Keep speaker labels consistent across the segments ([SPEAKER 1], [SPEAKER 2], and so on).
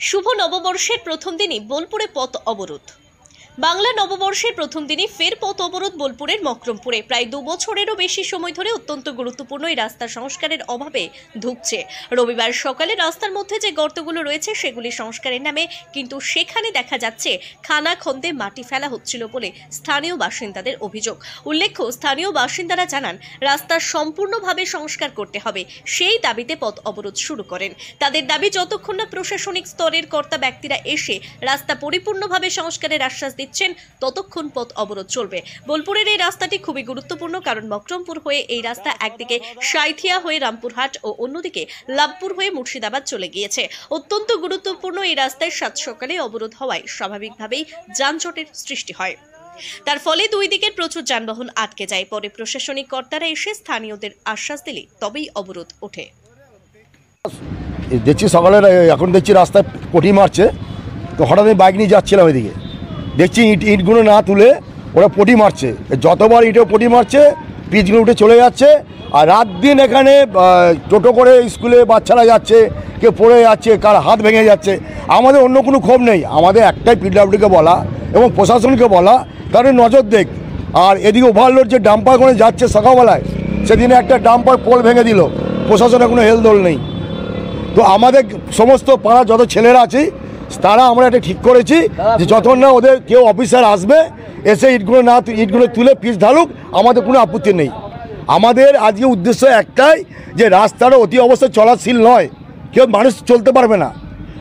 [SPEAKER 1] শুভ নববর্ষের প্রথম দিনই বোলপুরে পথ অবরোধ। বাংলা নববর্ষের প্রথম দিনই ফের পথ অবরোধ বোলপুরের মকরমপুরে। প্রায় 2 বছরেরও বেশি সময় ধরে অত্যন্ত গুরুত্বপূর্ণ এই রাস্তা সংস্কারের অভাবে ধুঁকছে। রবিবার সকালে রাস্তার মধ্যে যে গর্তগুলো রয়েছে সেগুলি সংস্কারের নামে কিন্তু সেখানে দেখা যাচ্ছে খানাখন্দে মাটি ফেলা হচ্ছিল বলে স্থানীয় বাসিন্দাদের অভিযোগ। উল্লেখ্য, স্থানীয় বাসিন্দারা জানান রাস্তা সম্পূর্ণভাবে সংস্কার করতে হবে, সেই দাবিতে পথ অবরোধ শুরু করেন। তাদের দাবি, যতক্ষণ না প্রশাসনিক স্তরের কর্তা ব্যক্তিরা এসে রাস্তা পরিপূর্ণভাবে সংস্কারের আশ্বাস দিচ্ছেন ততক্ষণ পথ অবরোধ চলবে। বোলপুরের এই রাস্তাটি খুবই গুরুত্বপূর্ণ, কারণ মকরমপুর হয়ে এই রাস্তা একদিকে সাঁইথিয়া হয়ে রামপুরহাট ও অন্যদিকে লাভপুর হয়ে মুর্শিদাবাদ চলে গিয়েছে। অত্যন্ত গুরুত্বপূর্ণ এই রাস্তায় সাত সকালে অবরোধ হওয়ায় স্বাভাবিকভাবেই যানজটের সৃষ্টি হয়। তার ফলে দুই দিকের প্রচুর যানবাহন আটকে যায়। পরে প্রশাসনিক কর্তারা এসে স্থানীয়দের আশ্বাস দিলে তবেই অবরোধ ওঠে।
[SPEAKER 2] দেখছি সকালে এখন দেখছি রাস্তায় পটি মারছে, তো হঠাৎ আমি বাইক নিয়ে যাচ্ছিলাম ওইদিকে, দেখছি ইটগুলো না তুলে ওরা পটি মারছে। যতবার ইটেও পটি মারছে, পিচগুলো উঠে চলে যাচ্ছে। আর রাত দিন এখানে টোটো করে স্কুলে বাচ্চারা যাচ্ছে, কেউ পড়ে যাচ্ছে, কার হাত ভেঙে যাচ্ছে। আমাদের অন্য কোনো ক্ষোভ নেই, আমাদের একটাই পিডব্লিউডিকে বলা এবং প্রশাসনকে বলা তাদের নজর দেখ। আর এদিকে ওভারলোড যে ডাম্পার করে যাচ্ছে সকালবেলায়, সেদিনে একটা ডাম্পার পোল ভেঙে দিল, প্রশাসনের কোনো হেলদোল নেই। তো আমাদের সমস্ত পাড়া যত ছেলেরা আছে তারা আমরা এটা ঠিক করেছি যে যতক্ষণ না ওদের কেউ অফিসার আসবে এসে ইটগুলো তুলে পিচ ঢালুক, আমাদের কোনো আপত্তি নেই। আমাদের আজকে উদ্দেশ্য একটাই যে রাস্তাটা অতি অবস্থায় চলাশীল নয়, কেউ মানুষ চলতে পারবে না,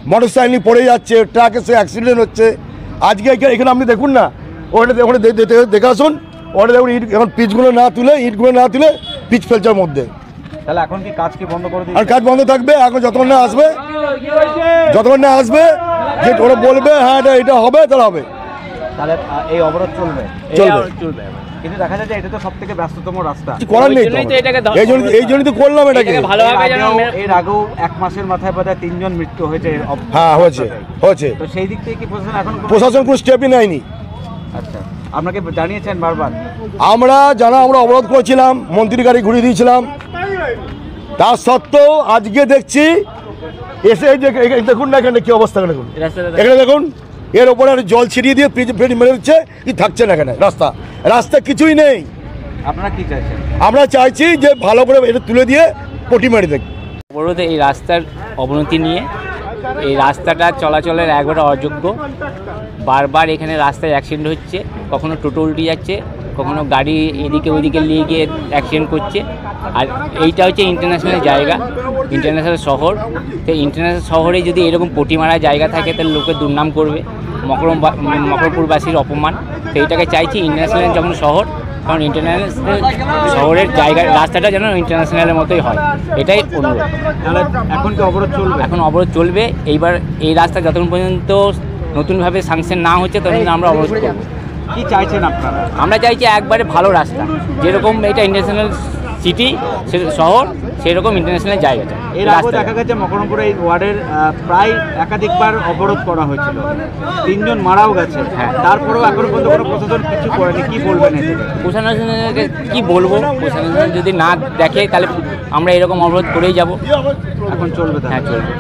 [SPEAKER 2] মোটর সাইকেল পড়ে যাচ্ছে, ট্রাক এসে অ্যাক্সিডেন্ট হচ্ছে। আজকে এখানে আপনি দেখুন না, ওখানে দেখে আসুন, ওখানে দেখুন এখন পিচগুলো না তুলে পিচ ফেলছে মধ্যে।
[SPEAKER 3] তাহলে এখন কি কাজ বন্ধ করে দিই?
[SPEAKER 2] আর কাজ বন্ধ থাকবে এখন যতক্ষণ না আসবে যে ওরা বলবে হ্যাঁ এটা হবে, তাহলে হবে।
[SPEAKER 3] তাহলে এই অবরোধ চলবে। কিন্তু দেখা যায় যে এটা তো সবথেকে ব্যস্ততম রাস্তা,
[SPEAKER 2] করার নেই, এই জন্যই তো করলাম এটাকে।
[SPEAKER 3] এর আগেও 1 মাসের মাথায় বোধহয় 3 জন মৃত্যু হয়েছে।
[SPEAKER 2] হ্যাঁ হয়েছে।
[SPEAKER 3] তো সেই দিক থেকে কি
[SPEAKER 2] প্রশাসন কোনো স্টেপই নেয়নি?
[SPEAKER 3] আচ্ছা, আপনাকে জানিয়েছেন বারবার?
[SPEAKER 2] আমরা অবরোধ করেছিলাম, মন্ত্রীর গাড়ি ঘুরিয়ে দিয়েছিলাম, তা সত্ত্বেও আজকে দেখছি এসে দেখুন না এখানে কি অবস্থা। এখানে দেখুন, এর ওপরে জল ছিটিয়ে দিয়ে মেরে দিচ্ছে, কি থাকছে না এখানে রাস্তা কিছুই নেই।
[SPEAKER 3] আপনারা কি চাইছেন?
[SPEAKER 2] আমরা চাইছি যে ভালো করে এটা তুলে দিয়ে পটি মেরে দেখ।
[SPEAKER 4] অবরোধে এই রাস্তার অবনতি নিয়ে এই রাস্তাটা চলাচলের একবারে অযোগ্য। বারবার এখানে রাস্তায় অ্যাক্সিডেন্ট হচ্ছে, কখনো টোটো উল্টে যাচ্ছে, কখনো গাড়ি এদিকে ওইদিকে নিয়ে গিয়ে অ্যাক্সিডেন্ট করছে। আর এইটা হচ্ছে ইন্টারন্যাশনাল জায়গা, ইন্টারন্যাশনাল শহর। তো ইন্টারন্যাশনাল শহরে যদি এরকম পটি মারা জায়গা থাকে তাহলে লোকে দুর্নাম করবে, মকরমপুরবাসীর অপমান। তো এইটাকে চাইছি ইন্টারন্যাশনাল যখন শহর, কারণ ইন্টারন্যাশনাল শহরের জায়গা রাস্তাটা যেন ইন্টারন্যাশনালের মতোই হয়, এটাই অনুরোধ।
[SPEAKER 3] তাহলে এখন কি অবরোধ চলবে?
[SPEAKER 4] এখন অবরোধ চলবে। এইবার এই রাস্তা যতক্ষণ পর্যন্ত নতুনভাবে স্যাংশন না হচ্ছে ততক্ষণ আমরা অবরোধ করব।
[SPEAKER 3] কি চাইছেন আপনারা?
[SPEAKER 4] আমরা চাইছি একবারে ভালো রাস্তা, যেরকম এটা ইন্টারন্যাশনাল সিটি শহর সেরকম ইন্টারন্যাশনাল জায়গা।
[SPEAKER 3] এর আগে দেখা গেছে মকরমপুর এই ওয়ার্ডের প্রায় একাধিকবার অবরোধ করা হয়েছিল, 3 জন মারাও গেছে। হ্যাঁ, তারপরেও এখনো পর্যন্ত কোনো প্রশাসন কিছু করেনি। কি বলবেন এতে?
[SPEAKER 4] প্রশাসনকে কি বলবো, প্রশাসন যদি না দেখে তাহলে আমরা এরকম অবরোধ করেই যাব।
[SPEAKER 3] এখন চলবে?
[SPEAKER 4] হ্যাঁ, চলবে।